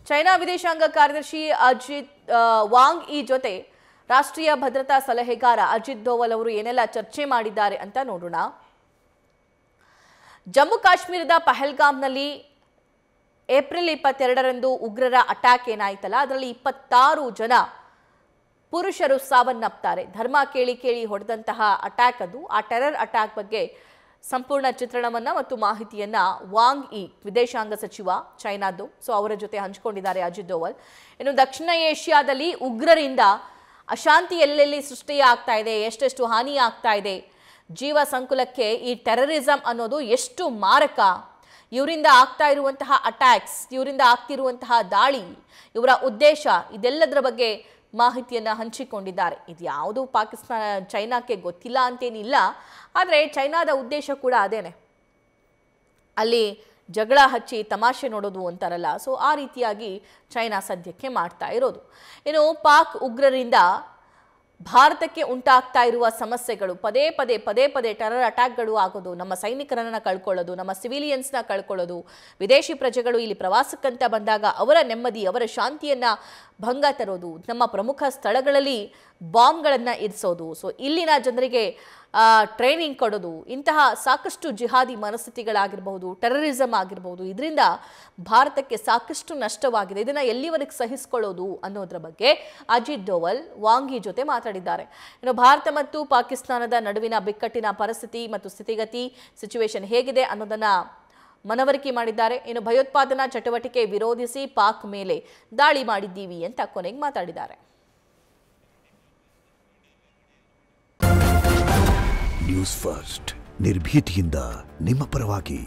China ವಿದೇಶಾಂಗ ಕಾರ್ಯದರ್ಶಿ Ajit Wang ಈ ಜೊತೆ ರಾಷ್ಟ್ರೀಯ ಭದ್ರತಾ ಸಲಹೆಗಾರ ಅಜಿತ್ ದೋವಲ್ ಅವರು ಏನೆಲ್ಲ ಚರ್ಚೆ ಮಾಡಿದ್ದಾರೆ ಅಂತ ನೋಡೋಣ. ಜಮ್ಮು ಕಾಶ್ಮೀರದ ಪಹಲ್ಗಾಮ್ನಲ್ಲಿ ಏಪ್ರಿಲ್ 22ರಂದು ಉಗ್ರರ ಅಟ್ಯಾಕ್ ಏನಾಯ್ತಲ್ಲ, ಅದರಲ್ಲಿ 26 ಜನ ಪುರುಷರು ಸಾವನ್ನಪ್ತಾರೆ. ಧರ್ಮ ಕೇಳಿ ಕೇಳಿ ಹೊಡೆದಂತಹ ಅಟ್ಯಾಕ್ ಅದು. ಆ ಟೆರರ್ ಅಟ್ಯಾಕ್ ಬಗ್ಗೆ ಸಂಪೂರ್ಣ ಚಿತ್ರಣವನ್ನ ಮತ್ತು ಮಾಹಿತಿಯನ್ನ ವಾಂಗ್ ಈ ವಿದೇಶಾಂಗ ಸಚಿವ ಚೈನಾದ್ದು ಅವರ ಜೊತೆ ಹಂಚಿಕೊಂಡಿದ್ದಾರೆ ಅಜಿತ್ ದೋವಲ್. ಇನ್ನು ದಕ್ಷಿಣ ಏಷ್ಯಾದಲ್ಲಿ ಉಗ್ರರಿಂದ ಅಶಾಂತಿ ಎಲ್ಲೆಲ್ಲಿ ಸೃಷ್ಟಿಯಾಗ್ತಾ ಇದೆ, ಎಷ್ಟೆಷ್ಟು ಹಾನಿ ಆಗ್ತಾ ಇದೆ, ಜೀವ ಸಂಕುಲಕ್ಕೆ ಈ ಟೆರರಿಸಂ ಅನ್ನೋದು ಎಷ್ಟು ಮಾರಕ, ಇವರಿಂದ ಆಗ್ತಾ ಇರುವಂತಹ ಅಟ್ಯಾಕ್ಸ್, ಇವರಿಂದ ಆಗ್ತಿರುವಂತಹ ದಾಳಿ, ಇವರ ಉದ್ದೇಶ, ಇದೆಲ್ಲದರ ಬಗ್ಗೆ ಮಾಹಿತಿಯನ್ನು ಹಂಚಿಕೊಂಡಿದ್ದಾರೆ. ಇದು ಯಾವುದು ಪಾಕಿಸ್ತಾನ ಚೈನಾಕ್ಕೆ ಗೊತ್ತಿಲ್ಲ ಅಂತೇನಿಲ್ಲ, ಆದರೆ ಚೈನಾದ ಉದ್ದೇಶ ಕೂಡ ಅದೇನೆ, ಅಲ್ಲಿ ಜಗಳ ಹಚ್ಚಿ ತಮಾಷೆ ನೋಡೋದು ಅಂತಾರಲ್ಲ, ಆ ರೀತಿಯಾಗಿ ಚೈನಾ ಸದ್ಯಕ್ಕೆ ಮಾಡ್ತಾ ಇರೋದು. ಇನ್ನು ಪಾಕ್ ಉಗ್ರರಿಂದ ಭಾರತಕ್ಕೆ ಉಂಟಾಗ್ತಾ ಇರುವ ಸಮಸ್ಯೆಗಳು, ಪದೇ ಪದೇ ಟೆರರ್ ಅಟ್ಯಾಕ್ಗಳು ಆಗೋದು, ನಮ್ಮ ಸೈನಿಕರನ್ನ ಕಳ್ಕೊಳ್ಳೋದು, ನಮ್ಮ ಸಿವಿಲಿಯನ್ಸ್ನ ಕಳ್ಕೊಳ್ಳೋದು, ವಿದೇಶಿ ಪ್ರಜೆಗಳು ಇಲ್ಲಿ ಪ್ರವಾಸಕ್ಕಂತ ಬಂದಾಗ ಅವರ ನೆಮ್ಮದಿ, ಅವರ ಶಾಂತಿಯನ್ನ ಭಂಗ ತರೋದು, ನಮ್ಮ ಪ್ರಮುಖ ಸ್ಥಳಗಳಲ್ಲಿ ಬಾಂಬ್ಗಳನ್ನು ಇರಿಸೋದು, ಇಲ್ಲಿನ ಜನರಿಗೆ ಟ್ರೈನಿಂಗ್ ಕೊಡೋದು, ಇಂತಹ ಸಾಕಷ್ಟು ಜಿಹಾದಿ ಮನಸ್ಥಿತಿಗಳಾಗಿರಬಹುದು, ಟೆರರಿಸಂ ಆಗಿರಬಹುದು, ಇದರಿಂದ ಭಾರತಕ್ಕೆ ಸಾಕಷ್ಟು ನಷ್ಟವಾಗಿದೆ. ಇದನ್ನು ಎಲ್ಲಿವರೆಗೆ ಸಹಿಸಿಕೊಳ್ಳೋದು ಅನ್ನೋದ್ರ ಬಗ್ಗೆ ಅಜಿತ್ ದೋವಲ್ ವಾಂಗಿ ಜೊತೆ ಮಾತಾಡಿದ್ದಾರೆ. ಇನ್ನು ಭಾರತ ಮತ್ತು ಪಾಕಿಸ್ತಾನದ ನಡುವಿನ ಬಿಕ್ಕಟ್ಟಿನ ಪರಿಸ್ಥಿತಿ ಮತ್ತು ಸ್ಥಿತಿಗತಿ ಸಿಚುವೇಶನ್ ಹೇಗಿದೆ ಅನ್ನೋದನ್ನ ಮನವರಿಕೆ ಮಾಡಿದ್ದಾರೆ. ಇನ್ನು ಭಯೋತ್ಪಾದನಾ ಚಟುವಟಿಕೆ ವಿರೋಧಿಸಿ ಪಾಕ್ ಮೇಲೆ ದಾಳಿ ಮಾಡಿದ್ದೀವಿ ಅಂತ ಕೊನೆಗೆ ಮಾತಾಡಿದ್ದಾರೆ. ನ್ಯೂಸ್ ಫಸ್ಟ್ ನಿರ್ಭೀತಿಯಿಂದ ನಿಮ್ಮ ಪರವಾಗಿ.